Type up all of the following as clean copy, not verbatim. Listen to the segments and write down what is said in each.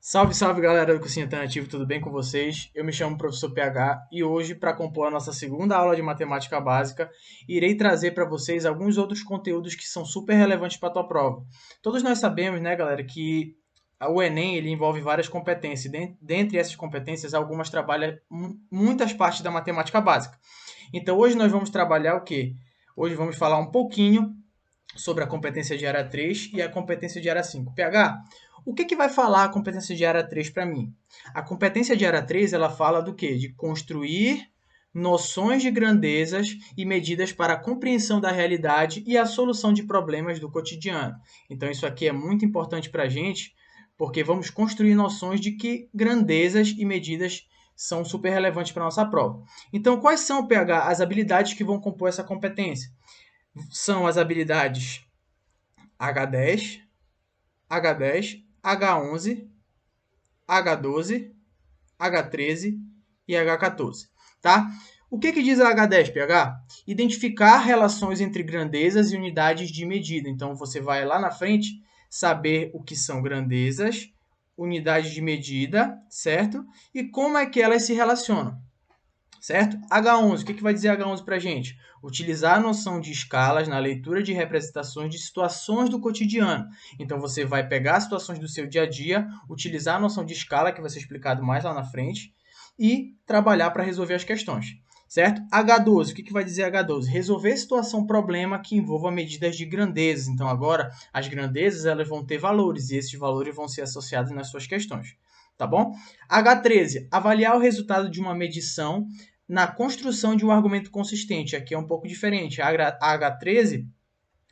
Salve, salve galera do Cursinho Alternativo, tudo bem com vocês? Eu me chamo Professor PH e hoje, para compor a nossa segunda aula de matemática básica, irei trazer para vocês alguns outros conteúdos que são super relevantes para a tua prova. Todos nós sabemos, né, galera, que o Enem ele envolve várias competências. Dentre essas competências, algumas trabalham muitas partes da matemática básica. Então, hoje nós vamos trabalhar o quê? Hoje vamos falar um pouquinho sobre a competência de área 3 e a competência de área 5. PH, o que vai falar a competência de área 3 para mim? A competência de área 3 ela fala do quê? De construir noções de grandezas e medidas para a compreensão da realidade e a solução de problemas do cotidiano. Então isso aqui é muito importante para a gente, porque vamos construir noções de que grandezas e medidas são super relevantes para a nossa prova. Então, quais são, PH, as habilidades que vão compor essa competência? São as habilidades H10, H10, H11, H12, H13 e H14, tá? O que diz a H10, PH? Identificar relações entre grandezas e unidades de medida. Então, você vai lá na frente saber o que são grandezas, unidades de medida, certo? E como é que elas se relacionam. Certo? H11, o que vai dizer H11 para a gente? Utilizar a noção de escalas na leitura de representações de situações do cotidiano. Então, você vai pegar as situações do seu dia a dia, utilizar a noção de escala, que vai ser explicado mais lá na frente, e trabalhar para resolver as questões. Certo? H12, o que vai dizer H12? Resolver situação-problema que envolva medidas de grandezas. Então, agora, as grandezas elas vão ter valores, e esses valores vão ser associados nas suas questões. Tá bom? H13, avaliar o resultado de uma medição na construção de um argumento consistente. Aqui é um pouco diferente. A H13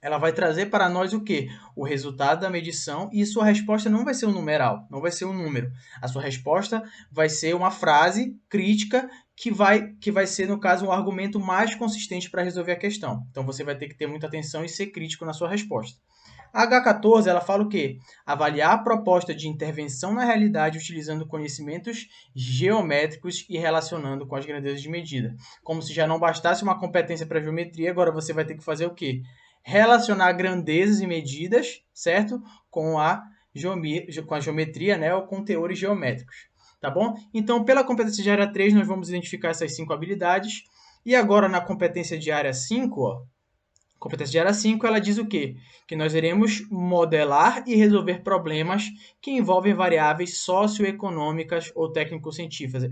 ela vai trazer para nós o quê? O resultado da medição e sua resposta não vai ser um numeral, não vai ser um número. A sua resposta vai ser uma frase crítica que vai ser, no caso, um argumento mais consistente para resolver a questão. Então, você vai ter que ter muita atenção e ser crítico na sua resposta. A H14 ela fala o quê? Avaliar a proposta de intervenção na realidade utilizando conhecimentos geométricos e relacionando com as grandezas de medida. Como se já não bastasse uma competência para geometria, agora você vai ter que fazer o quê? Relacionar grandezas e medidas, certo? Com a geometria, né? Ou com teores geométricos. Tá bom? Então, pela competência de área 3, nós vamos identificar essas 5 habilidades. E agora, na competência de área 5, ó, competência de área 5, ela diz o quê? Que nós iremos modelar e resolver problemas que envolvem variáveis socioeconômicas ou técnico-científicas,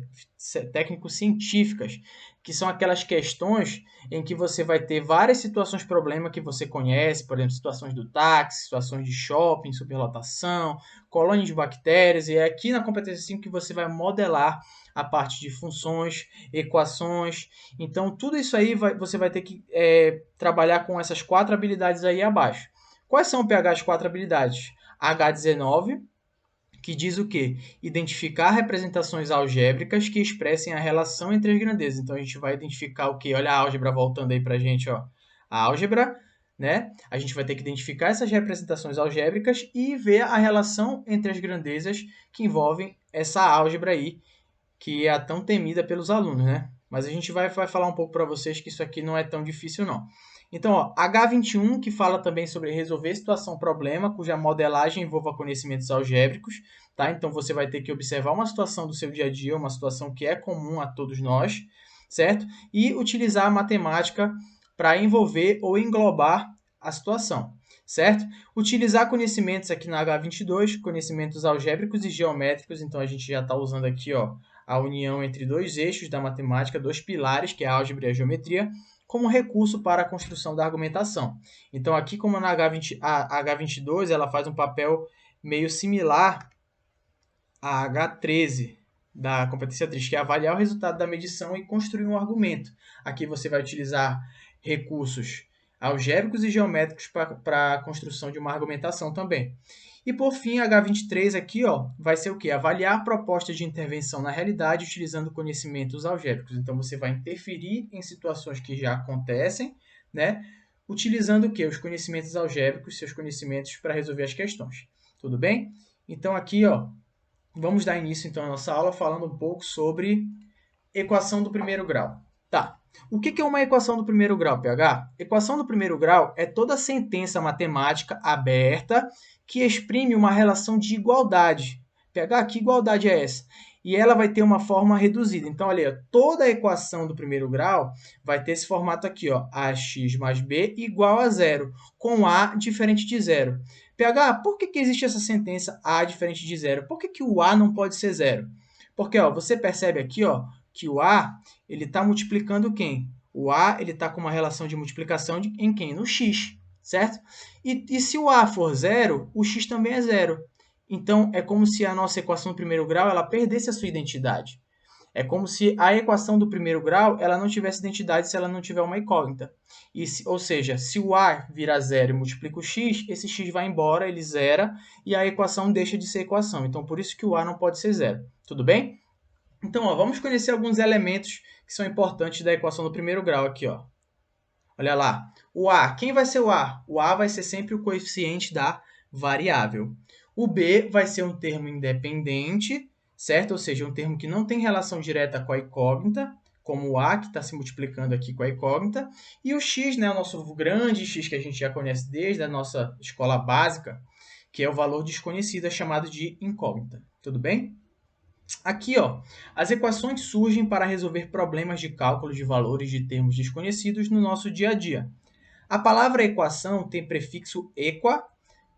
que são aquelas questões em que você vai ter várias situações problema que você conhece, por exemplo, situações do táxi, situações de shopping, superlotação, colônia de bactérias, e é aqui na competência 5 que você vai modelar a parte de funções, equações. Então, tudo isso aí você vai ter que trabalhar com essas 4 habilidades aí abaixo. Quais são, PH, as 4 habilidades? H19, que diz o quê? Identificar representações algébricas que expressem a relação entre as grandezas. Então, a gente vai identificar o quê? Olha a álgebra voltando aí para a gente, ó. A álgebra, né? A gente vai ter que identificar essas representações algébricas e ver a relação entre as grandezas que envolvem essa álgebra aí, que é a tão temida pelos alunos, né? Mas a gente vai falar um pouco para vocês que isso aqui não é tão difícil, não. Então, ó, H21, que fala também sobre resolver situação-problema, cuja modelagem envolva conhecimentos algébricos, tá? Então, você vai ter que observar uma situação do seu dia a dia, uma situação que é comum a todos nós, certo? E utilizar a matemática para envolver ou englobar a situação, certo? Utilizar conhecimentos aqui na H22, conhecimentos algébricos e geométricos, então a gente já está usando aqui, ó, a união entre dois eixos da matemática, dois pilares, que é a álgebra e a geometria, como recurso para a construção da argumentação. Então, aqui, como na a H22 ela faz um papel meio similar à H13 da competência 3, que é avaliar o resultado da medição e construir um argumento. Aqui você vai utilizar recursos algébricos e geométricos para a construção de uma argumentação também. E por fim, H23 aqui, ó, vai ser o quê? Avaliar propostas de intervenção na realidade utilizando conhecimentos algébricos. Então, você vai interferir em situações que já acontecem, né? Utilizando o quê? Os conhecimentos algébricos, seus conhecimentos para resolver as questões. Tudo bem? Então, aqui, ó, vamos dar início então à nossa aula falando um pouco sobre equação do primeiro grau. Tá. O que é uma equação do primeiro grau, PH? Equação do primeiro grau é toda sentença matemática aberta que exprime uma relação de igualdade, PH, que igualdade é essa? E ela vai ter uma forma reduzida. Então, olha, toda a equação do primeiro grau vai ter esse formato aqui, ó, ax mais b igual a zero, com a diferente de zero. PH, por que existe essa sentença a diferente de zero? Por que o a não pode ser zero? Porque ó, você percebe aqui ó, que o a ele está multiplicando quem? O a ele está com uma relação de multiplicação em quem? No x, certo? E se o a for zero, o x também é zero. Então, é como se a nossa equação do primeiro grau ela perdesse a sua identidade. É como se a equação do primeiro grau ela não tivesse identidade se ela não tiver uma incógnita. Ou seja, se o a vira zero e multiplica o x, esse x vai embora, ele zera, e a equação deixa de ser equação. Então, por isso que o a não pode ser zero. Tudo bem? Então, ó, vamos conhecer alguns elementos que são importantes da equação do primeiro grau aqui. Ó. Olha lá. O a, quem vai ser o a? O a vai ser sempre o coeficiente da variável. O b vai ser um termo independente, certo? Ou seja, um termo que não tem relação direta com a incógnita, como o a, que está se multiplicando aqui com a incógnita. E o x, né, o nosso grande x que a gente já conhece desde a nossa escola básica, que é o valor desconhecido, é chamado de incógnita. Tudo bem? Aqui, ó, as equações surgem para resolver problemas de cálculo de valores de termos desconhecidos no nosso dia a dia. A palavra equação tem prefixo equa,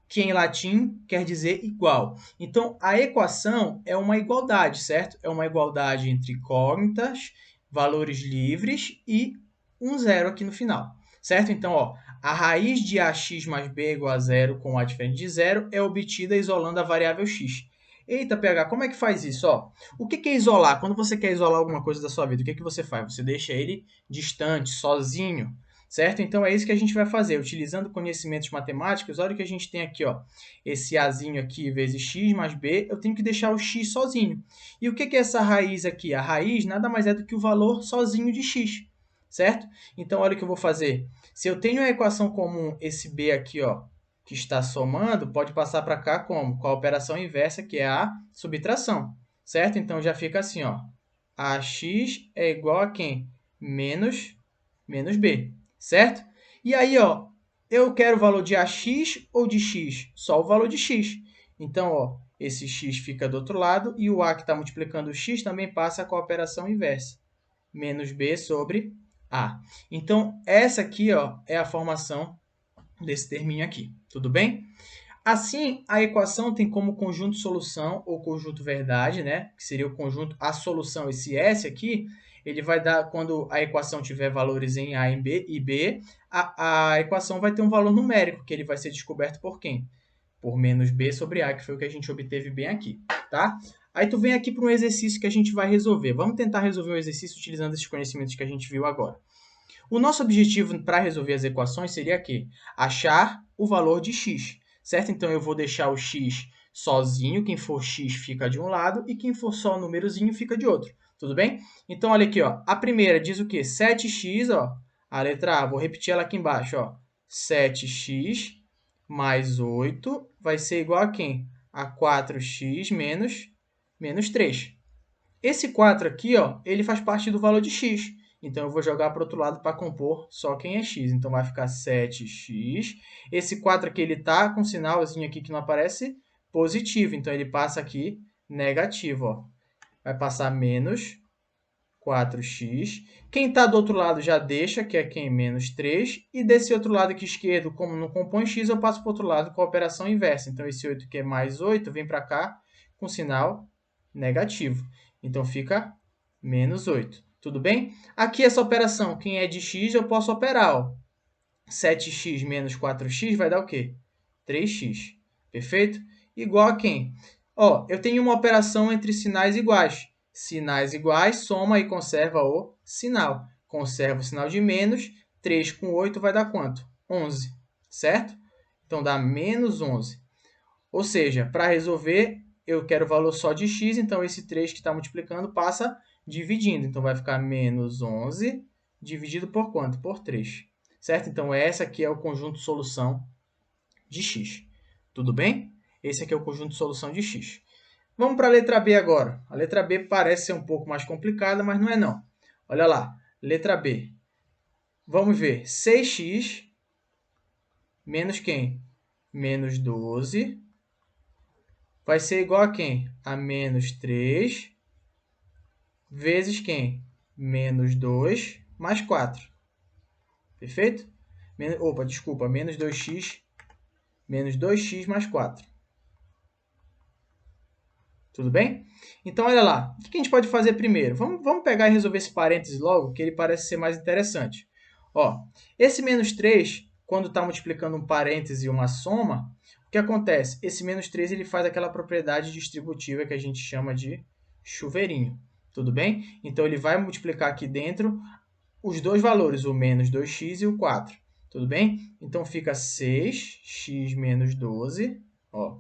que em latim quer dizer igual. Então, a equação é uma igualdade, certo? É uma igualdade entre incógnitas, valores livres e um zero aqui no final, certo? Então, ó, a raiz de ax mais b igual a zero com a diferente de zero é obtida isolando a variável x. Eita, PH, como é que faz isso? Ó, o que é isolar? Quando você quer isolar alguma coisa da sua vida, o que você faz? Você deixa ele distante, sozinho, certo? Então, é isso que a gente vai fazer. Utilizando conhecimentos matemáticos, olha o que a gente tem aqui, ó. Esse azinho aqui vezes x mais b, eu tenho que deixar o x sozinho. E o que é essa raiz aqui? A raiz nada mais é do que o valor sozinho de x, certo? Então, olha o que eu vou fazer. Se eu tenho a equação comum, esse b aqui, ó, que está somando, pode passar para cá como? Com a operação inversa, que é a subtração, certo? Então, já fica assim, ó. Ax é igual a quem? Menos b, certo? E aí, ó, eu quero o valor de ax ou de x? Só o valor de x. Então, ó, esse x fica do outro lado e o a que está multiplicando o x também passa com a operação inversa. Menos b sobre a. Então, essa aqui ó, é a formação desse terminho aqui. Tudo bem? Assim, a equação tem como conjunto solução ou conjunto verdade, né? Que seria o conjunto a solução, esse S aqui, ele vai dar, quando a equação tiver valores em A e B, a equação vai ter um valor numérico, que ele vai ser descoberto por quem? Por menos B sobre A, que foi o que a gente obteve bem aqui, tá? Aí tu vem aqui para um exercício que a gente vai resolver. Vamos tentar resolver um exercício utilizando esses conhecimentos que a gente viu agora. O nosso objetivo para resolver as equações seria aqui, achar o valor de x, certo? Então, eu vou deixar o x sozinho, quem for x fica de um lado, e quem for só o númerozinho fica de outro, tudo bem? Então, olha aqui, ó, a primeira diz o quê? 7x, ó, a letra A, vou repetir ela aqui embaixo, ó, 7x mais 8 vai ser igual a quem? A 4x menos 3. Esse 4 aqui, ó, ele faz parte do valor de x. Então, eu vou jogar para o outro lado para compor só quem é x. Então, vai ficar 7x. Esse 4 aqui, ele está com um sinalzinho aqui que não aparece positivo. Então, ele passa aqui negativo. Ó. Vai passar menos 4x. Quem está do outro lado já deixa, que é quem? Menos 3. E desse outro lado aqui esquerdo, como não compõe x, eu passo para o outro lado com a operação inversa. Então, esse 8 aqui é mais 8, vem para cá com sinal negativo. Então, fica menos 8. Tudo bem? Aqui essa operação, quem é de x, eu posso operar. Ó. 7x menos 4x vai dar o quê? 3x. Perfeito? Igual a quem? Ó, eu tenho uma operação entre sinais iguais. Sinais iguais, soma e conserva o sinal. Conserva o sinal de menos. 3 com 8 vai dar quanto? 11. Certo? Então, dá menos 11. Ou seja, para resolver, eu quero o valor só de x, então esse 3 que está multiplicando passa dividindo. Então, vai ficar menos 11 dividido por quanto? Por 3. Certo? Então, essa aqui é o conjunto solução de x. Tudo bem? Esse aqui é o conjunto de solução de x. Vamos para a letra B agora. A letra B parece ser um pouco mais complicada, mas não é não. Olha lá, letra B. Vamos ver, 6x menos quem? Menos 12 vai ser igual a quem? A menos 3 vezes quem? Menos 2 mais 4. Perfeito? Opa, desculpa, menos 2x mais 4. Tudo bem? Então, olha lá. O que a gente pode fazer primeiro? Vamos pegar e resolver esse parêntese logo, que ele parece ser mais interessante. Ó, esse menos 3, quando está multiplicando um parêntese e uma soma, o que acontece? Esse menos 3 ele faz aquela propriedade distributiva que a gente chama de chuveirinho. Tudo bem? Então, ele vai multiplicar aqui dentro os dois valores, o menos 2x e o 4. Tudo bem? Então, fica 6x menos 12. Ó,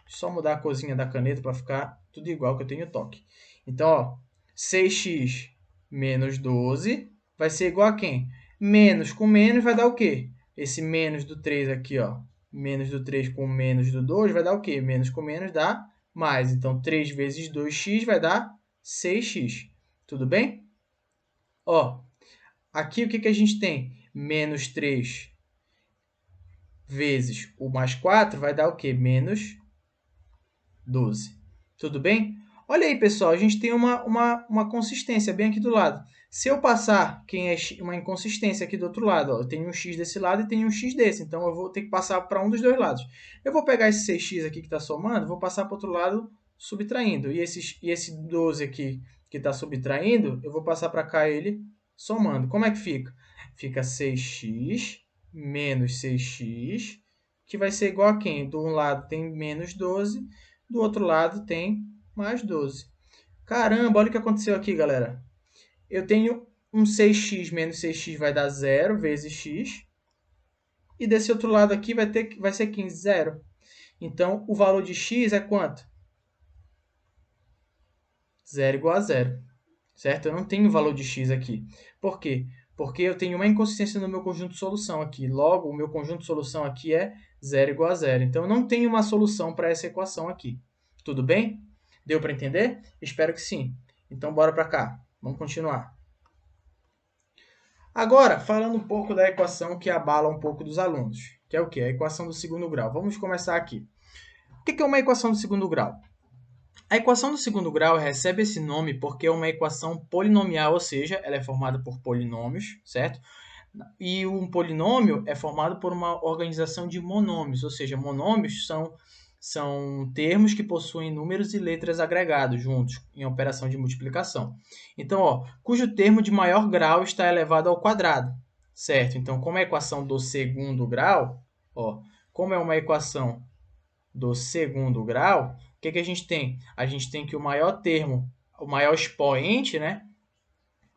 só mudar a corzinha da caneta para ficar tudo igual, que eu tenho toque. Então, ó, 6x menos 12 vai ser igual a quem? Menos com menos vai dar o quê? Esse menos do 3 aqui, ó. Menos do 3 com menos do 2 vai dar o quê? Menos com menos dá mais. Então, 3 vezes 2x vai dar 6x. Tudo bem? Ó, aqui o que a gente tem? Menos 3 vezes o mais 4 vai dar o quê? Menos 12. Tudo bem? Olha aí, pessoal, a gente tem uma consistência bem aqui do lado. Se eu passar uma inconsistência aqui do outro lado, ó, eu tenho um x desse lado e tenho um x desse, então eu vou ter que passar para um dos dois lados. Eu vou pegar esse 6x aqui que está somando, vou passar para o outro lado subtraindo. E esse 12 aqui que está subtraindo, eu vou passar para cá ele somando. Como é que fica? Fica 6x menos 6x, que vai ser igual a quem? Do um lado tem menos 12, do outro lado tem mais 12. Caramba, olha o que aconteceu aqui, galera. Eu tenho um 6x menos 6x vai dar 0 vezes x. E desse outro lado aqui vai ser 15, 0. Então, o valor de x é quanto? 0 igual a 0. Certo? Eu não tenho valor de x aqui. Por quê? Porque eu tenho uma inconsistência no meu conjunto de solução aqui. Logo, o meu conjunto de solução aqui é 0 igual a 0. Então, eu não tenho uma solução para essa equação aqui. Tudo bem? Deu para entender? Espero que sim. Então, bora para cá. Vamos continuar. Agora, falando um pouco da equação que abala um pouco dos alunos, que é o quê? A equação do segundo grau. Vamos começar aqui. O que é uma equação do segundo grau? A equação do segundo grau recebe esse nome porque é uma equação polinomial, ou seja, ela é formada por polinômios, certo? E um polinômio é formado por uma organização de monômios, ou seja, monômios são termos que possuem números e letras agregados juntos em operação de multiplicação. Então, ó, cujo termo de maior grau está elevado ao quadrado, certo? Então, como é a equação do segundo grau, ó, como é uma equação do segundo grau, o que a gente tem? A gente tem que o maior termo, o maior expoente, né?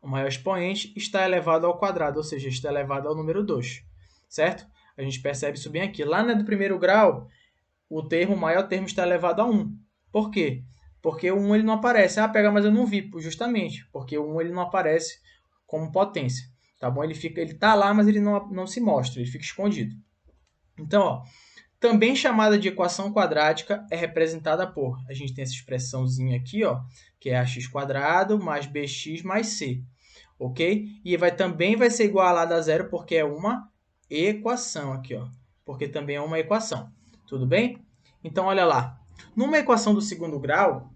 O maior expoente está elevado ao quadrado, ou seja, está elevado ao número 2, certo? A gente percebe isso bem aqui. Lá no primeiro grau, o maior termo está elevado a 1. Por quê? Porque o 1 ele não aparece. Ah, pega, mas eu não vi. Justamente, porque o 1 ele não aparece como potência. Tá bom? Ele está lá, mas ele não se mostra, ele fica escondido. Então, ó, também chamada de equação quadrática é representada por, a gente tem essa expressãozinha aqui, ó, que é ax² mais bx mais c, ok? E também vai ser igual a lá da zero porque é uma equação aqui, ó, porque também é uma equação, tudo bem? Então, olha lá, numa equação do segundo grau,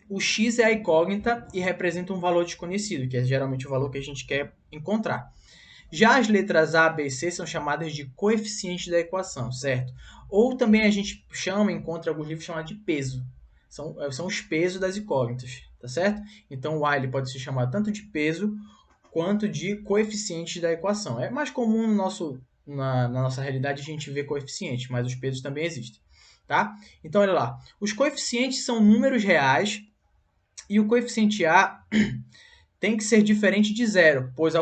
o x é a incógnita e representa um valor desconhecido, que é geralmente o valor que a gente quer encontrar. Já as letras A, B e C são chamadas de coeficientes da equação, certo? Ou também a gente encontra alguns livros chamados de peso. São os pesos das incógnitas, tá certo? Então o A ele pode ser chamado tanto de peso quanto de coeficientes da equação. É mais comum na nossa realidade a gente ver coeficientes, mas os pesos também existem, tá? Então olha lá, os coeficientes são números reais e o coeficiente A tem que ser diferente de zero, pois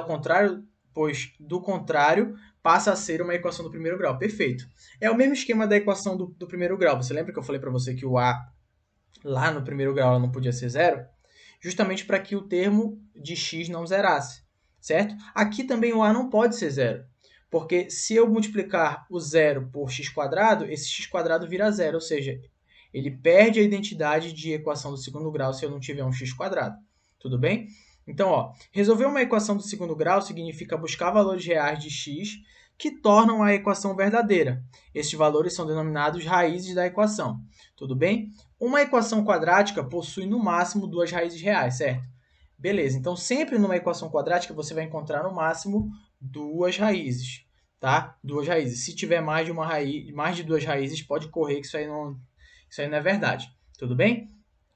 do contrário passa a ser uma equação do primeiro grau. Perfeito. É o mesmo esquema da equação do primeiro grau. Você lembra que eu falei para você que o A lá no primeiro grau ela não podia ser zero? Justamente para que o termo de x não zerasse, certo? Aqui também o A não pode ser zero, porque se eu multiplicar o zero por x², esse x² vira zero, ou seja, ele perde a identidade de equação do segundo grau se eu não tiver um x². Tudo bem? Então, ó, resolver uma equação do segundo grau significa buscar valores reais de x que tornam a equação verdadeira. Esses valores são denominados raízes da equação. Tudo bem? Uma equação quadrática possui no máximo duas raízes reais, certo? Beleza, então sempre numa equação quadrática você vai encontrar no máximo duas raízes, tá? Duas raízes. Se tiver mais de uma raiz, mais de duas raízes, pode correr que isso aí não é verdade. Tudo bem?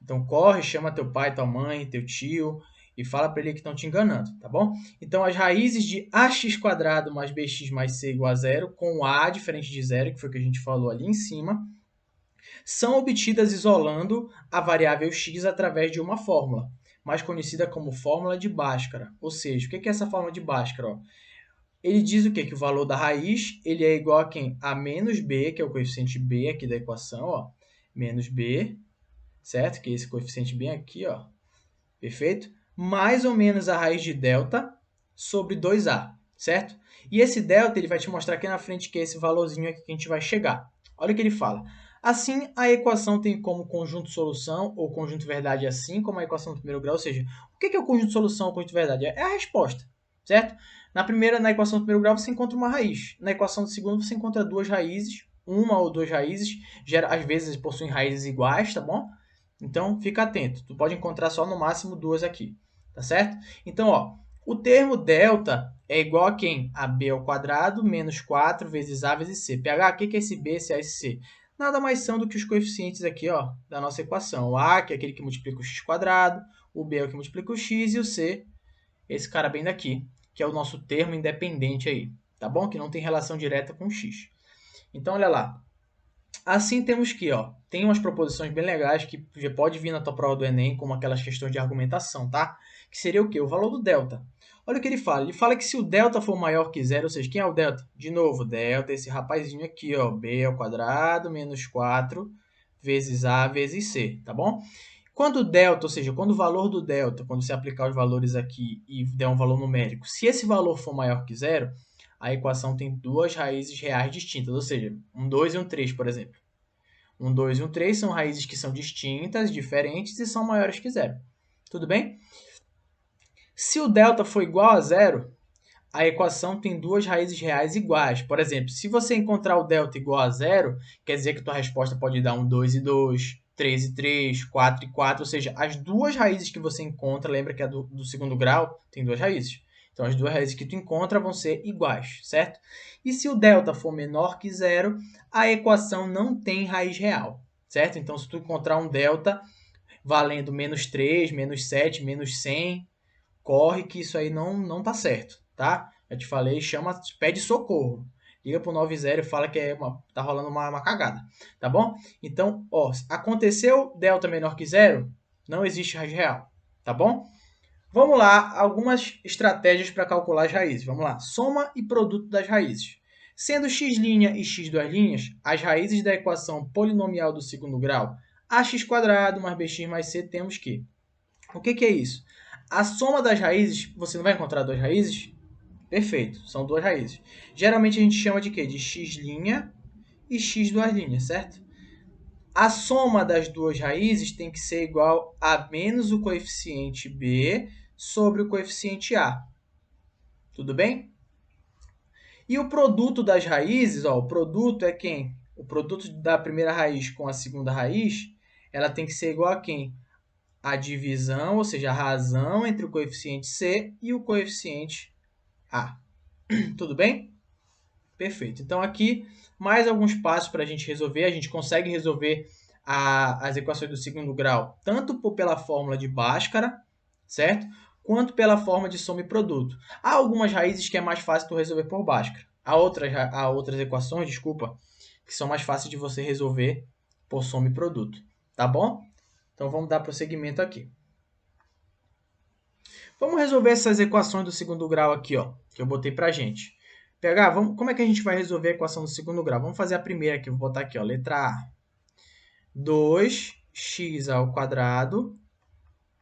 Então corre, chama teu pai, tua mãe, teu tio e fala para ele que estão te enganando, tá bom? Então as raízes de ax² mais bx mais c igual a zero, com a diferente de zero, que foi o que a gente falou ali em cima, são obtidas isolando a variável x através de uma fórmula, mais conhecida como fórmula de Bhaskara. Ou seja, o que é essa fórmula de Bhaskara? Ó? Ele diz o quê? Que o valor da raiz ele é igual a quem? A menos b, que é o coeficiente b aqui da equação, ó, menos b, certo? Que é esse coeficiente bem aqui, ó, perfeito? Mais ou menos a raiz de delta sobre 2a, certo? E esse delta ele vai te mostrar aqui na frente que é esse valorzinho aqui que a gente vai chegar. Olha o que ele fala. Assim, a equação tem como conjunto solução ou conjunto verdade assim como a equação do primeiro grau. Ou seja, o que é o conjunto solução ou conjunto verdade? É a resposta, certo? Na equação do primeiro grau você encontra uma raiz. Na equação do segundo você encontra duas raízes, uma ou duas raízes. Às vezes possuem raízes iguais, tá bom? Então, fica atento. Tu pode encontrar só no máximo duas aqui, tá certo? Então, ó, o termo delta é igual a quem? A b ao quadrado menos 4 vezes a vezes c. PH, o que é esse b, esse a, esse c? Nada mais são do que os coeficientes aqui, ó, da nossa equação. O a, que é aquele que multiplica o x quadrado, o b é o que multiplica o x e o c, esse cara bem daqui, que é o nosso termo independente aí, tá bom? Que não tem relação direta com o x. Então, olha lá. Assim temos que, ó, tem umas proposições bem legais que já pode vir na tua prova do Enem, como aquelas questões de argumentação, tá? Que seria o quê? O valor do delta. Olha o que ele fala. Ele fala que se o delta for maior que zero, ou seja, quem é o delta? De novo, delta é esse rapazinho aqui, ó, b ao quadrado menos 4 vezes a vezes c, tá bom? Quando o delta, ou seja, quando o valor do delta, quando você aplicar os valores aqui e der um valor numérico, se esse valor for maior que zero, a equação tem duas raízes reais distintas, ou seja, um 2 e um 3, por exemplo. Um 2 e um 3 são raízes que são distintas, diferentes e são maiores que zero. Tudo bem? Se o delta for igual a zero, a equação tem duas raízes reais iguais. Por exemplo, se você encontrar o delta igual a zero, quer dizer que a tua resposta pode dar um 2 e 2, 3 e 3, 4 e 4, ou seja, as duas raízes que você encontra, lembra que a do segundo grau tem duas raízes. Então, as duas raízes que tu encontra vão ser iguais, certo? E se o delta for menor que zero, a equação não tem raiz real, certo? Então, se tu encontrar um delta valendo menos 3, menos 7, menos 100, corre que isso aí não tá certo, tá? Eu te falei, chama, pede socorro. Liga pro 90 e fala que tá rolando uma cagada, tá bom? Então, ó, aconteceu delta menor que zero, não existe raiz real, tá bom? Vamos lá, algumas estratégias para calcular as raízes. Vamos lá, soma e produto das raízes. Sendo x' e x², as raízes da equação polinomial do segundo grau, ax² mais bx mais c, temos que... O que é isso? A soma das raízes, você não vai encontrar duas raízes? Perfeito, são duas raízes. Geralmente a gente chama de quê? De x' e x², certo? A soma das duas raízes tem que ser igual a menos o coeficiente b sobre o coeficiente a. Tudo bem? E o produto das raízes, ó, o produto é quem? O produto da primeira raiz com a segunda raiz, ela tem que ser igual a quem? A divisão, ou seja, a razão entre o coeficiente c e o coeficiente a. Tudo bem? Perfeito. Então, aqui, mais alguns passos para a gente resolver. A gente consegue resolver as equações do segundo grau, tanto pela fórmula de Bhaskara, certo? Quanto pela forma de soma e produto. Há algumas raízes que é mais fácil tu resolver por Bhaskara. Há outras equações, desculpa, que são mais fáceis de você resolver por soma e produto. Tá bom? Então, vamos dar prosseguimento aqui. Vamos resolver essas equações do segundo grau aqui, ó, que eu botei pra gente. PH, como é que a gente vai resolver a equação do segundo grau? Vamos fazer a primeira aqui, vou botar aqui, ó, letra A. 2x²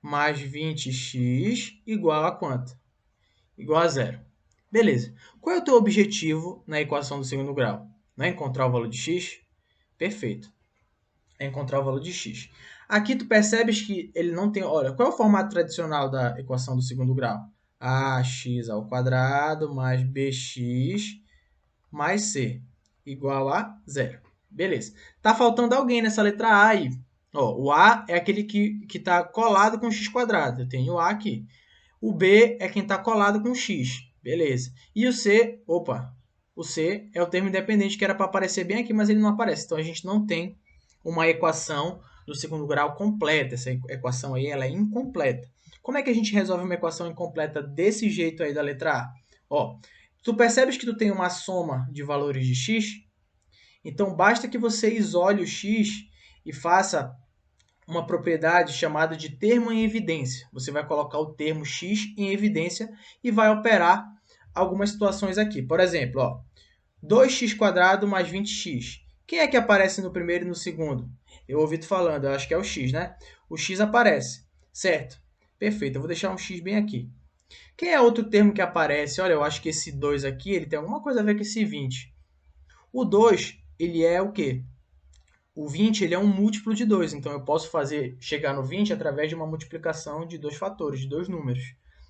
mais 20x igual a quanto? Igual a zero. Beleza. Qual é o teu objetivo na equação do segundo grau? Não é encontrar o valor de x? Perfeito. É encontrar o valor de x. Aqui tu percebes que ele não tem... Olha, qual é o formato tradicional da equação do segundo grau? Ax² mais bx mais c igual a zero. Beleza. Tá faltando alguém nessa letra A aí. Ó, o A é aquele que está colado com x quadrado. Eu tenho o A aqui. O B é quem está colado com x. Beleza. E o C, opa, o C é o termo independente que era para aparecer bem aqui, mas ele não aparece. Então a gente não tem uma equação do segundo grau completa. Essa equação aí ela é incompleta. Como é que a gente resolve uma equação incompleta desse jeito aí da letra A? Ó, tu percebes que tu tem uma soma de valores de x? Então basta que você isole o x e faça uma propriedade chamada de termo em evidência. Você vai colocar o termo x em evidência e vai operar algumas situações aqui. Por exemplo, ó, 2x² mais 20x. Quem é que aparece no primeiro e no segundo? Eu ouvi tu falando, eu acho que é o x, né? O x aparece, certo? Perfeito, eu vou deixar um x bem aqui. Quem é outro termo que aparece? Olha, eu acho que esse 2 aqui, ele tem alguma coisa a ver com esse 20. O 2, ele é o quê? O 20 ele é um múltiplo de 2, então eu posso chegar no 20 através de uma multiplicação de dois fatores, de dois números,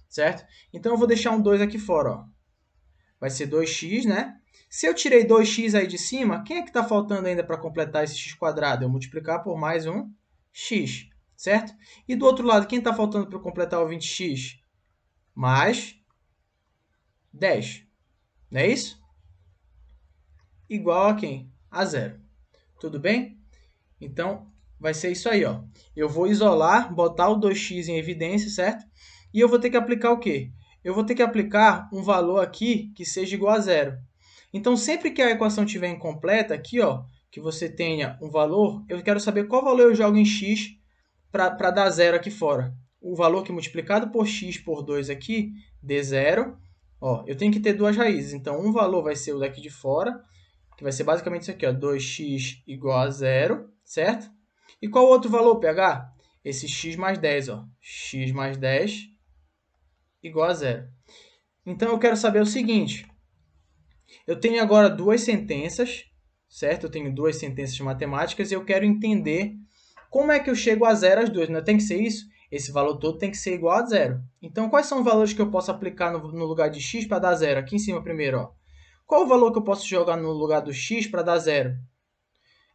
certo? Então eu vou deixar um 2 aqui fora, ó. Vai ser 2x, né? Se eu tirei 2x aí de cima, quem é que está faltando ainda para completar esse x²? Eu multiplicar por mais um x, certo? E do outro lado, quem está faltando para completar o 20x? Mais 10, não é isso? Igual a quem? A zero. Tudo bem? Então, vai ser isso aí, ó. Eu vou isolar, botar o 2x em evidência, certo? E eu vou ter que aplicar o quê? Eu vou ter que aplicar um valor aqui que seja igual a zero. Então, sempre que a equação estiver incompleta, aqui, ó, que você tenha um valor, eu quero saber qual valor eu jogo em x para dar zero aqui fora. O valor que multiplicado por x por 2 aqui, dê zero. Ó, eu tenho que ter duas raízes. Então, um valor vai ser o daqui de fora, que vai ser basicamente isso aqui, ó, 2x igual a zero, certo? E qual o outro valor, PH? Esse x mais 10, ó. X mais 10 igual a zero. Então, eu quero saber o seguinte. Eu tenho agora duas sentenças, certo? Eu tenho duas sentenças matemáticas e eu quero entender como é que eu chego a zero as duas. Não tem que ser isso? Esse valor todo tem que ser igual a zero. Então, quais são os valores que eu posso aplicar no lugar de x para dar zero? Aqui em cima primeiro, ó. Qual o valor que eu posso jogar no lugar do x para dar zero?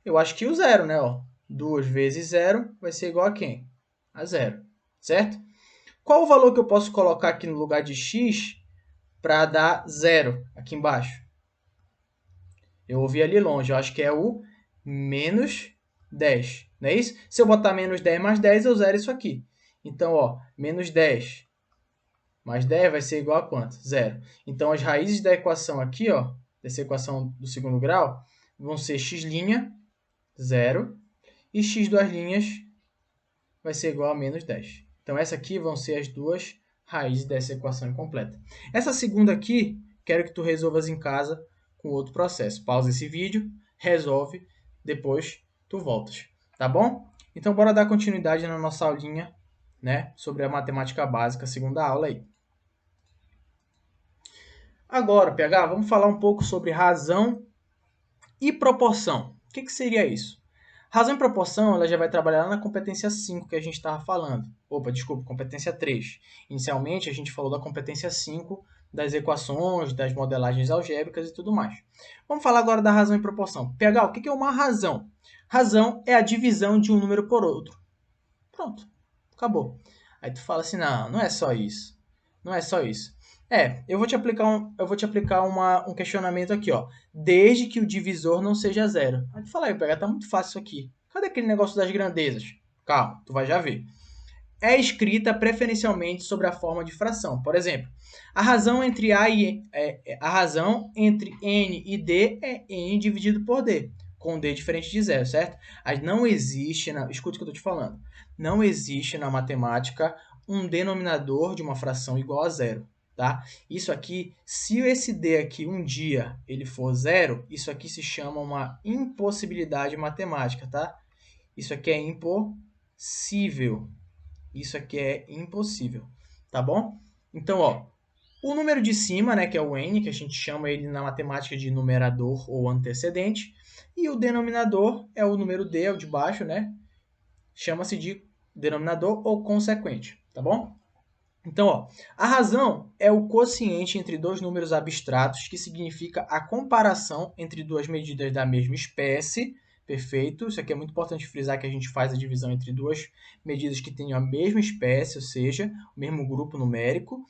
Eu acho que o zero, né? Ó, 2 vezes zero vai ser igual a quem? A zero, certo? Qual o valor que eu posso colocar aqui no lugar de x para dar zero aqui embaixo? Eu ouvi ali longe, eu acho que é o menos 10, não é isso? Se eu botar menos 10 mais 10, eu zero isso aqui. Então, ó, menos 10 mais 10 vai ser igual a quanto? Zero. Então, as raízes da equação aqui, ó, dessa equação do segundo grau, vão ser x', 0, e x duas linhas vai ser igual a menos 10. Então, essas aqui vão ser as duas raízes dessa equação incompleta. Essa segunda aqui, quero que tu resolvas em casa com outro processo. Pausa esse vídeo, resolve, depois tu voltas, tá bom? Então, bora dar continuidade na nossa aulinha, né, sobre a matemática básica, segunda aula aí. Agora, PH, vamos falar um pouco sobre razão e proporção. O que seria isso? Razão e proporção, ela já vai trabalhar na competência 5 que a gente estava falando. Opa, desculpa, competência 3. Inicialmente, a gente falou da competência 5, das equações, das modelagens algébricas e tudo mais. Vamos falar agora da razão e proporção. PH, o que é uma razão? Razão é a divisão de um número por outro. Pronto, acabou. Aí tu fala assim, não é só isso. Não é só isso. Eu vou te aplicar um questionamento aqui, ó. Desde que o divisor não seja zero. Aí tu fala, aí, PH, tá muito fácil isso aqui. Cadê aquele negócio das grandezas? Calma, tu vai já ver. É escrita preferencialmente sobre a forma de fração. Por exemplo, a razão entre a razão entre n e d é n dividido por d, com d diferente de zero, certo? Aí não existe, escuta o que eu estou te falando, não existe na matemática um denominador de uma fração igual a zero. Tá? Isso aqui, se esse d aqui um dia ele for zero, isso aqui se chama uma impossibilidade matemática, tá? Isso aqui é impossível. Isso aqui é impossível, tá bom? Então, ó, o número de cima, né, que é o n, que a gente chama ele na matemática de numerador ou antecedente, e o denominador é o número d, é o de baixo, né? Chama-se de denominador ou consequente, tá bom? Então, ó, a razão é o quociente entre dois números abstratos, que significa a comparação entre duas medidas da mesma espécie, perfeito. Isso aqui é muito importante frisar que a gente faz a divisão entre duas medidas que tenham a mesma espécie, ou seja, o mesmo grupo numérico.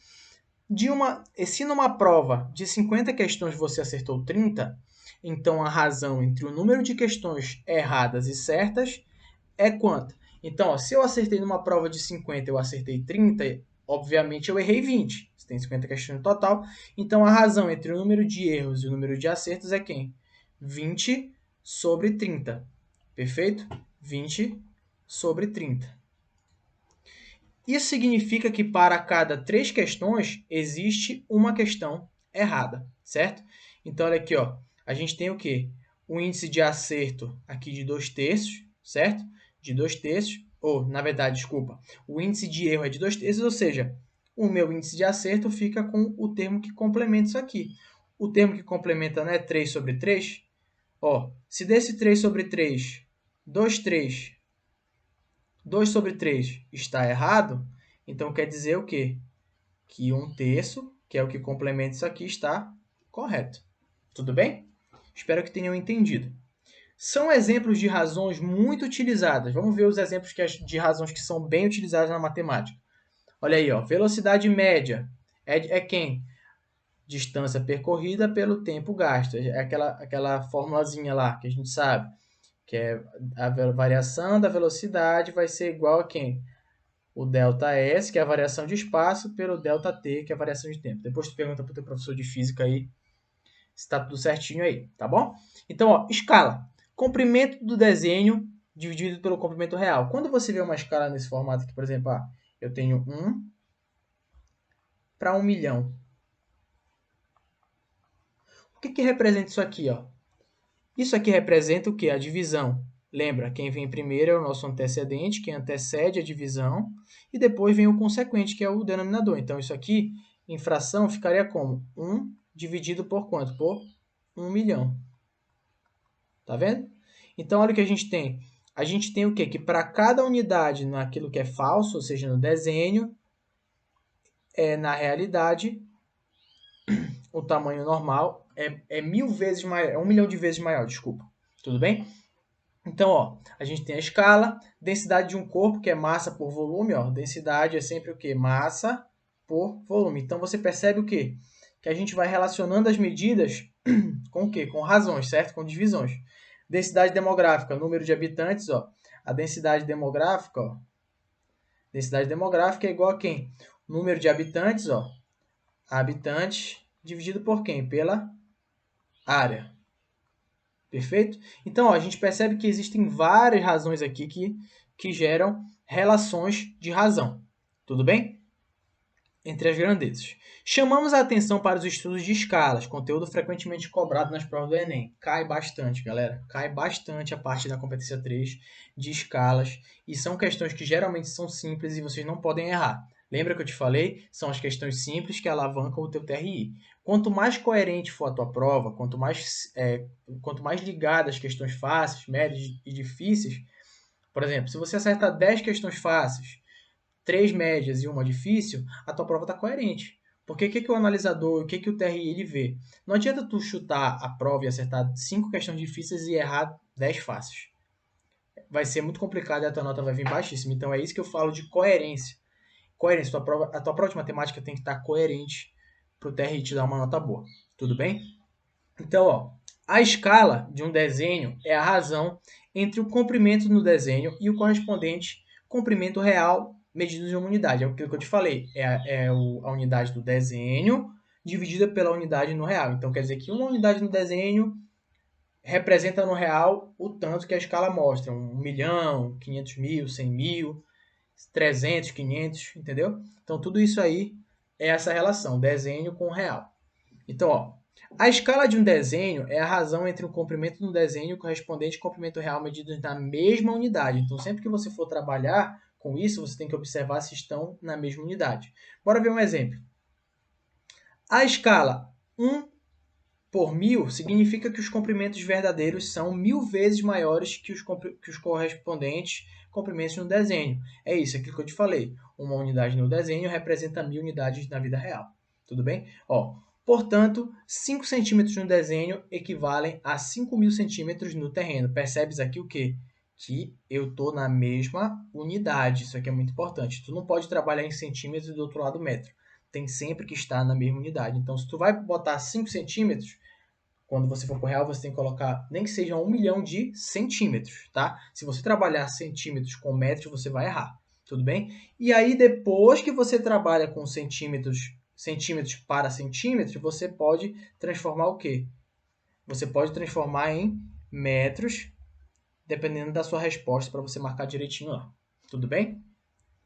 Se numa prova de 50 questões você acertou 30, então a razão entre o número de questões erradas e certas é quanto? Então, ó, se eu acertei numa prova de 50 eu acertei 30, obviamente eu errei 20. Você tem 50 questões no total. Então, a razão entre o número de erros e o número de acertos é quem? 20 sobre 30. Perfeito? 20 sobre 30. Isso significa que para cada 3 questões existe uma questão errada, certo? Então, olha aqui, ó, a gente tem o quê? O índice de acerto aqui de 2/3, certo? De 2/3, ou, na verdade, desculpa, o índice de erro é de 2/3, ou seja, o meu índice de acerto fica com o termo que complementa isso aqui. O termo que complementa não é 3 sobre 3? Ó, se desse 3 sobre 3, 2/3 2 sobre 3 está errado, então quer dizer o quê? Que 1/3, que é o que complementa isso aqui, está correto. Tudo bem? Espero que tenham entendido. São exemplos de razões muito utilizadas. Vamos ver os exemplos de razões que são bem utilizadas na matemática. Olha aí, ó, velocidade média é quem? Distância percorrida pelo tempo gasto. É aquela formulazinha lá que a gente sabe, que é a variação da velocidade vai ser igual a quem? O ΔS, que é a variação de espaço, pelo ΔT, que é a variação de tempo. Depois tu pergunta para o teu professor de física aí se está tudo certinho aí, tá bom? Então, ó, escala. Comprimento do desenho dividido pelo comprimento real. Quando você vê uma escala nesse formato aqui, por exemplo, eu tenho 1 para 1 milhão. O que representa isso aqui, ó? Isso aqui representa o quê? A divisão. Lembra, quem vem primeiro é o nosso antecedente, quem antecede a divisão, e depois vem o consequente, que é o denominador. Então, isso aqui, em fração, ficaria como? 1 dividido por quanto? Por 1 milhão. Tá vendo? Então, olha o que a gente tem. A gente tem o quê? Que para cada unidade naquilo que é falso, ou seja, no desenho, na realidade, o tamanho normal é 1000 vezes maior, é 1 milhão de vezes maior, desculpa. Tudo bem? Então, ó, a gente tem a escala, densidade de um corpo, que é massa por volume, ó. Densidade é sempre o quê? Massa por volume. Então, você percebe o quê? Que a gente vai relacionando as medidas com o quê? Com razões, certo? Com divisões. Densidade demográfica, número de habitantes, ó. A densidade demográfica, ó. Densidade demográfica é igual a quem? Número de habitantes, ó. Habitantes dividido por quem? Pela área. Perfeito? Então, ó, a gente percebe que existem várias razões aqui que geram relações de razão. Tudo bem? Entre as grandezas. Chamamos a atenção para os estudos de escalas, conteúdo frequentemente cobrado nas provas do Enem. Cai bastante, galera. Cai bastante a parte da competência 3 de escalas. E são questões que geralmente são simples e vocês não podem errar. Lembra que eu te falei? São as questões simples que alavancam o teu TRI. Quanto mais coerente for a tua prova, quanto mais ligada às questões fáceis, médias e difíceis, por exemplo, se você acerta 10 questões fáceis, 3 médias e uma difícil, a tua prova está coerente. Porque o que o analisador, o que o TRI ele vê? Não adianta tu chutar a prova e acertar 5 questões difíceis e errar 10 fáceis. Vai ser muito complicado e a tua nota vai vir baixíssima. Então é isso que eu falo de coerência. Coerência. A tua prova de matemática tem que estar coerente para o TRI te dar uma nota boa. Tudo bem? Então, ó, a escala de um desenho é a razão entre o comprimento no desenho e o correspondente comprimento real medido em uma unidade. É aquilo que eu te falei. A unidade do desenho dividida pela unidade no real. Então, quer dizer que uma unidade no desenho representa no real o tanto que a escala mostra. 1 milhão, 500 mil, 100 mil, 300, 500, entendeu? Então, tudo isso aí é essa relação, desenho com real. Então, ó, a escala de um desenho é a razão entre o comprimento do desenho e o correspondente comprimento real medidos na mesma unidade. Então, sempre que você for trabalhar com isso, você tem que observar se estão na mesma unidade. Bora ver um exemplo. A escala 1 por 1000 significa que os comprimentos verdadeiros são 1000 vezes maiores que os correspondentes comprimentos no desenho. É isso, aquilo que eu te falei. Uma unidade no desenho representa 1000 unidades na vida real. Tudo bem? Ó, Portanto, 5 centímetros no desenho equivalem a 5.000 centímetros no terreno. Percebes aqui o quê? Que eu estou na mesma unidade. Isso aqui é muito importante. Tu não pode trabalhar em centímetros e do outro lado metro. Tem sempre que estar na mesma unidade. Então, se tu vai botar 5 centímetros, quando você for para o real, você tem que colocar nem que seja 1 milhão de centímetros, tá? Se você trabalhar centímetros com metros, você vai errar, tudo bem? E aí, depois que você trabalha com centímetros para centímetros, você pode transformar o quê? Você pode transformar em metros, dependendo da sua resposta, para você marcar direitinho lá. Tudo bem?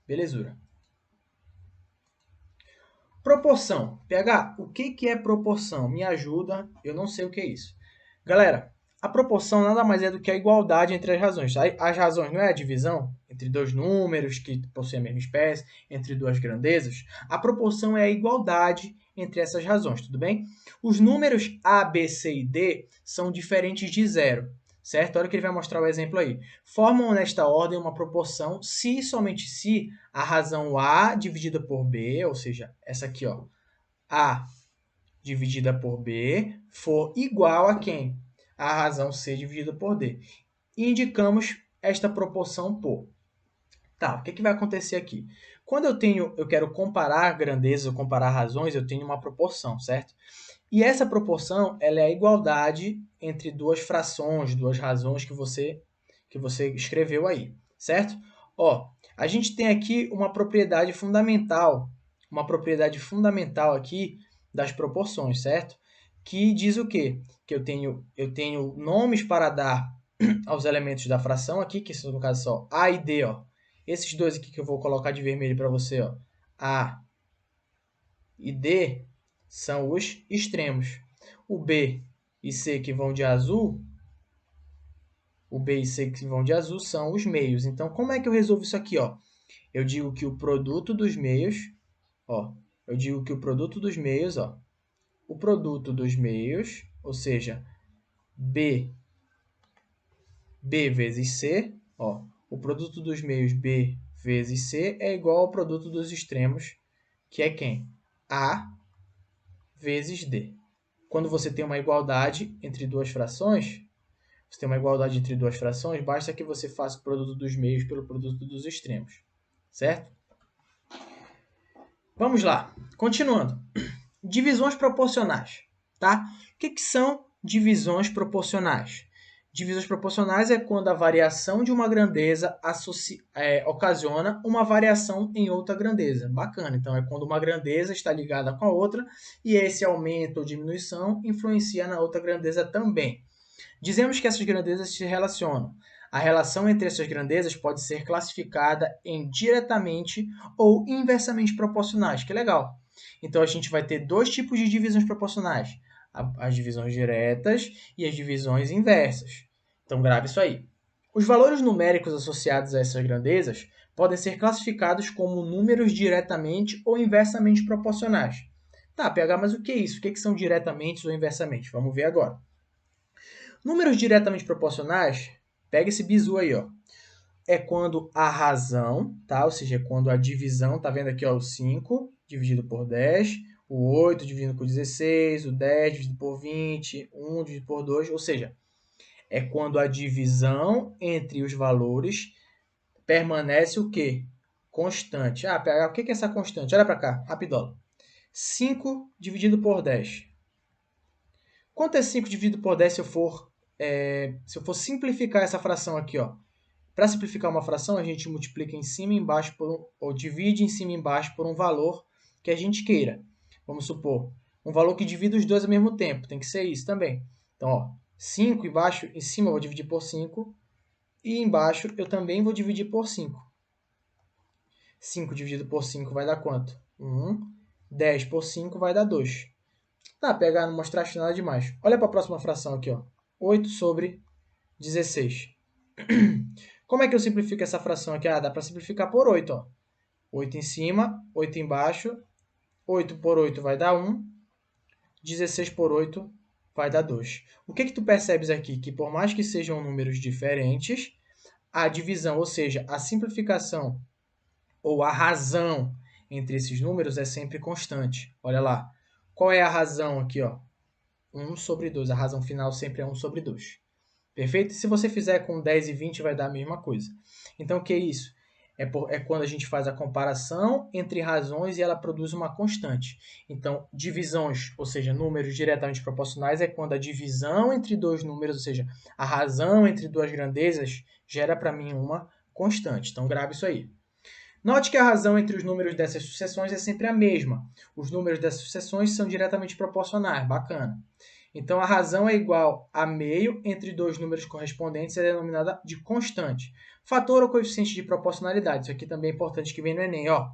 Belezura. Proporção. PH, o que é proporção? Me ajuda, eu não sei o que é isso. Galera, a proporção nada mais é do que a igualdade entre as razões. As razões não é a divisão entre dois números que possuem a mesma espécie, entre duas grandezas. A proporção é a igualdade entre essas razões, tudo bem? Os números A, B, C e D são diferentes de zero, certo? Olha que ele vai mostrar o exemplo aí. Formam nesta ordem uma proporção se e somente se a razão A dividida por B, ou seja, essa aqui, ó, A dividida por B, for igual a quem? A razão C dividida por D. E indicamos esta proporção por. Tá, o que vai acontecer aqui? Quando eu quero comparar grandezas ou comparar razões, eu tenho uma proporção, certo? E essa proporção, ela é a igualdade entre duas frações, duas razões que você escreveu aí, certo? Ó, a gente tem aqui uma propriedade fundamental aqui das proporções, certo? Que diz o quê? Que eu tenho nomes para dar aos elementos da fração aqui, que são no caso só A e D, ó. Esses dois aqui que eu vou colocar de vermelho para você, ó. A e D são os extremos. O B e C que vão de azul, são os meios. Então, como é que eu resolvo isso aqui, ó? Eu digo que o produto dos meios, ó, o produto dos meios, ou seja, B vezes C, ó, o produto dos meios B vezes C é igual ao produto dos extremos, que é quem? A vezes D. Quando você tem uma igualdade entre duas frações, basta que você faça o produto dos meios pelo produto dos extremos, certo? Vamos lá, continuando. Divisões proporcionais, tá? O que são divisões proporcionais? Divisões proporcionais é quando a variação de uma grandeza ocasiona uma variação em outra grandeza. Bacana. Então, é quando uma grandeza está ligada com a outra e esse aumento ou diminuição influencia na outra grandeza também. Dizemos que essas grandezas se relacionam. A relação entre essas grandezas pode ser classificada em diretamente ou inversamente proporcionais. Que legal. Então, a gente vai ter dois tipos de divisões proporcionais. As divisões diretas e as divisões inversas. Então, grave isso aí. Os valores numéricos associados a essas grandezas podem ser classificados como números diretamente ou inversamente proporcionais. Tá, PH, mas o que é isso? O que são diretamente ou inversamente? Vamos ver agora. Números diretamente proporcionais, pega esse bizu aí, ó. É quando a razão, tá? Ou seja, quando a divisão, tá vendo aqui, ó, o 5 dividido por 10, o 8 dividido por 16, o 10 dividido por 20, 1 dividido por 2, ou seja, é quando a divisão entre os valores permanece o quê? Constante. Ah, PH, o que é essa constante? Olha para cá, rapidola. 5 dividido por 10. Quanto é 5 dividido por 10 se eu for simplificar essa fração aqui, ó? Para simplificar uma fração, a gente multiplica em cima e embaixo ou divide em cima e embaixo por um valor que a gente queira. Vamos supor, um valor que divide os dois ao mesmo tempo. Tem que ser isso também. Então, ó, 5 embaixo, em cima eu vou dividir por 5 e embaixo eu também vou dividir por 5. 5 dividido por 5 vai dar quanto? 1. 10 por 5 vai dar 2. Tá, pegar, não mostraste nada demais. Olha para a próxima fração aqui, ó. 8 sobre 16. Como é que eu simplifico essa fração aqui? Ah, dá para simplificar por 8, ó. 8 em cima, 8 embaixo. 8 por 8 vai dar 1. 16 por 8 vai dar 2. O que tu percebes aqui? Que por mais que sejam números diferentes, a divisão, ou seja, a simplificação ou a razão entre esses números é sempre constante. Olha lá. Qual é a razão aqui, ó? 1 sobre 2. A razão final sempre é 1 sobre 2. Perfeito? Se você fizer com 10 e 20, vai dar a mesma coisa. Então, o que é isso? É quando a gente faz a comparação entre razões e ela produz uma constante. Então, divisões, ou seja, números diretamente proporcionais, é quando a divisão entre dois números, ou seja, a razão entre duas grandezas, gera para mim uma constante. Então, grave isso aí. Note que a razão entre os números dessas sucessões é sempre a mesma. Os números dessas sucessões são diretamente proporcionais. Bacana. Então, a razão é igual a meio entre dois números correspondentes, é denominada de constante. Fator ou coeficiente de proporcionalidade. Isso aqui também é importante que vem no Enem. Ó.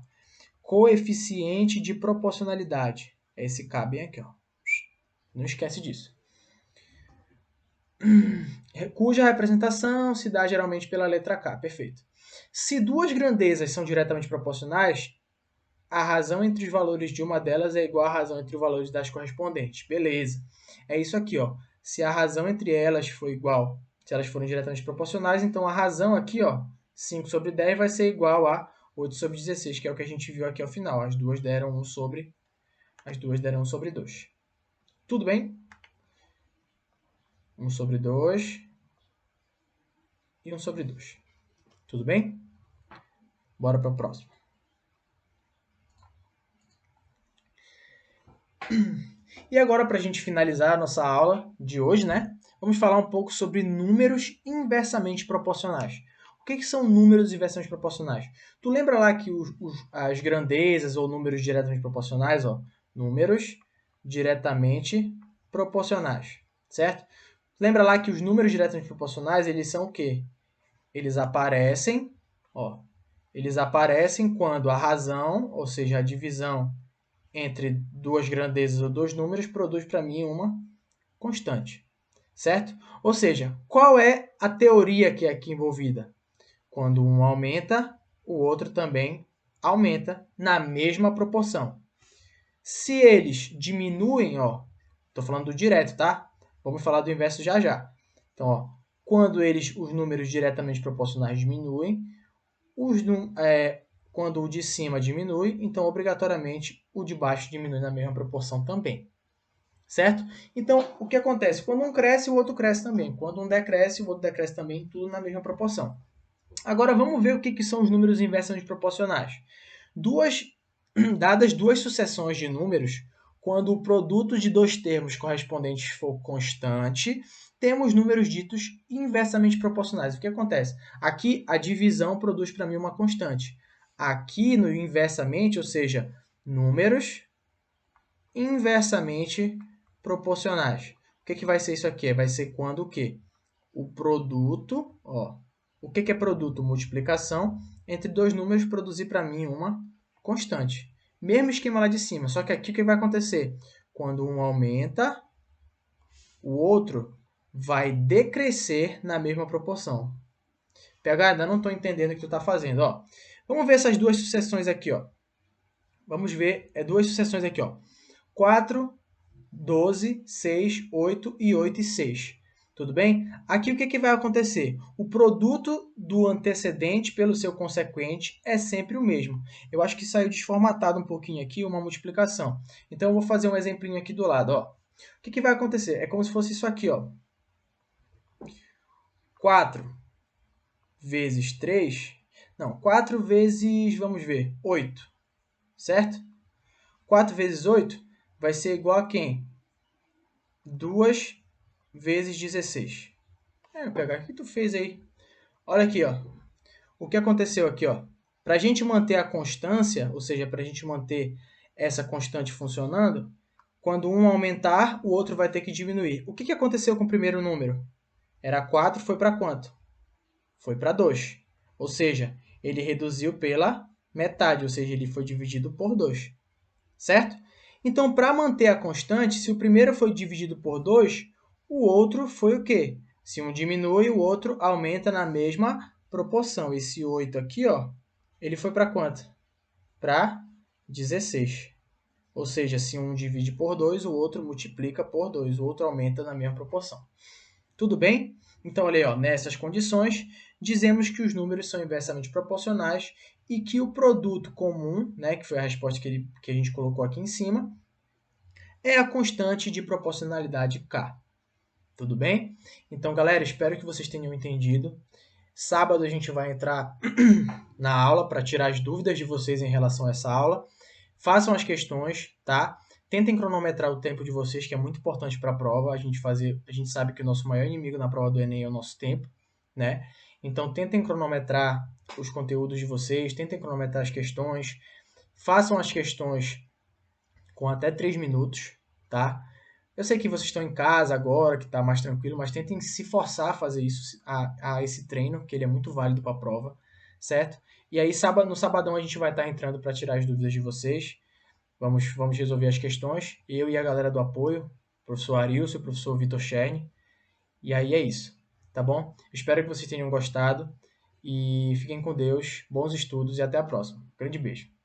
Coeficiente de proporcionalidade. É esse K bem aqui. Ó. Não esquece disso. Cuja representação se dá geralmente pela letra K. Perfeito. Se duas grandezas são diretamente proporcionais, a razão entre os valores de uma delas é igual à razão entre os valores das correspondentes. Beleza. É isso aqui, ó. Se a razão entre elas for igual, se elas forem diretamente proporcionais, então a razão aqui, ó, 5 sobre 10 vai ser igual a 8 sobre 16, que é o que a gente viu aqui ao final. As duas deram 1 sobre 2. Tudo bem? 1 sobre 2 e 1 sobre 2. Tudo bem? Bora para o próximo. E agora, para a gente finalizar a nossa aula de hoje, né? Vamos falar um pouco sobre números inversamente proporcionais. O que são números inversamente proporcionais? Tu lembra lá que as grandezas ou números diretamente proporcionais, ó, números diretamente proporcionais, certo? Lembra lá que os números diretamente proporcionais, eles são o quê? Eles aparecem quando a razão, ou seja, a divisão entre duas grandezas ou dois números produz para mim uma constante, certo? Ou seja, qual é a teoria que é aqui envolvida? Quando um aumenta, o outro também aumenta na mesma proporção. Se eles diminuem, ó, estou falando do direto, tá? Vamos falar do inverso já já. Então, ó, quando os números diretamente proporcionais diminuem, quando o de cima diminui, então obrigatoriamente o de baixo diminui na mesma proporção também. Certo? Então, o que acontece? Quando um cresce, o outro cresce também. Quando um decresce, o outro decresce também, tudo na mesma proporção. Agora, vamos ver o que são os números inversamente proporcionais. Dadas duas sucessões de números, quando o produto de dois termos correspondentes for constante, temos números ditos inversamente proporcionais. O que acontece? Aqui, a divisão produz para mim uma constante. Aqui, no inversamente, ou seja, números inversamente proporcionais. O que vai ser isso aqui? Vai ser quando o quê? O produto, ó. O que é produto? Multiplicação entre dois números produzir para mim uma constante. Mesmo esquema lá de cima, só que aqui o que vai acontecer? Quando um aumenta, o outro vai decrescer na mesma proporção. PH, ainda não estou entendendo o que tu está fazendo. Ó. Vamos ver essas duas sucessões aqui. Ó. Vamos ver duas sucessões aqui. Ó. 4, 12, 6, 8 e 8 e 6. Tudo bem? Aqui o que vai acontecer? O produto do antecedente pelo seu consequente é sempre o mesmo. Eu acho que saiu desformatado um pouquinho aqui uma multiplicação. Então eu vou fazer um exemplinho aqui do lado. Ó. O que vai acontecer? É como se fosse isso aqui. Ó. 4 vezes 3... Não, 4 vezes, vamos ver, 8. Certo? 4 vezes 8 vai ser igual a quem? 2 vezes 16. Pegar o que tu fez aí? Olha aqui, ó. O que aconteceu aqui, ó? Para a gente manter a constância, ou seja, para a gente manter essa constante funcionando, quando um aumentar, o outro vai ter que diminuir. O que aconteceu com o primeiro número? Era 4, foi para quanto? Foi para 2. Ou seja, ele reduziu pela metade, ou seja, ele foi dividido por 2. Certo? Então, para manter a constante, se o primeiro foi dividido por 2, o outro foi o quê? Se um diminui, o outro aumenta na mesma proporção. Esse 8 aqui, ó, ele foi para quanto? Para 16. Ou seja, se um divide por 2, o outro multiplica por 2. O outro aumenta na mesma proporção. Tudo bem? Então, olha aí, ó, nessas condições, dizemos que os números são inversamente proporcionais e que o produto comum, né, que foi a resposta que a gente colocou aqui em cima, é a constante de proporcionalidade K. Tudo bem? Então, galera, espero que vocês tenham entendido. Sábado a gente vai entrar na aula para tirar as dúvidas de vocês em relação a essa aula. Façam as questões, tá? Tentem cronometrar o tempo de vocês, que é muito importante para a prova. A gente sabe que o nosso maior inimigo na prova do Enem é o nosso tempo, né? Então tentem cronometrar os conteúdos de vocês, tentem cronometrar as questões, façam as questões com até 3 minutos, tá? Eu sei que vocês estão em casa agora, que está mais tranquilo, mas tentem se forçar a fazer isso, a esse treino, que ele é muito válido para a prova, certo? E aí, no sabadão, a gente vai estar entrando para tirar as dúvidas de vocês. Vamos resolver as questões. Eu e a galera do apoio, professor Arilson, professor Vitor Cherne. E aí é isso, tá bom? Espero que vocês tenham gostado e fiquem com Deus, bons estudos e até a próxima. Grande beijo.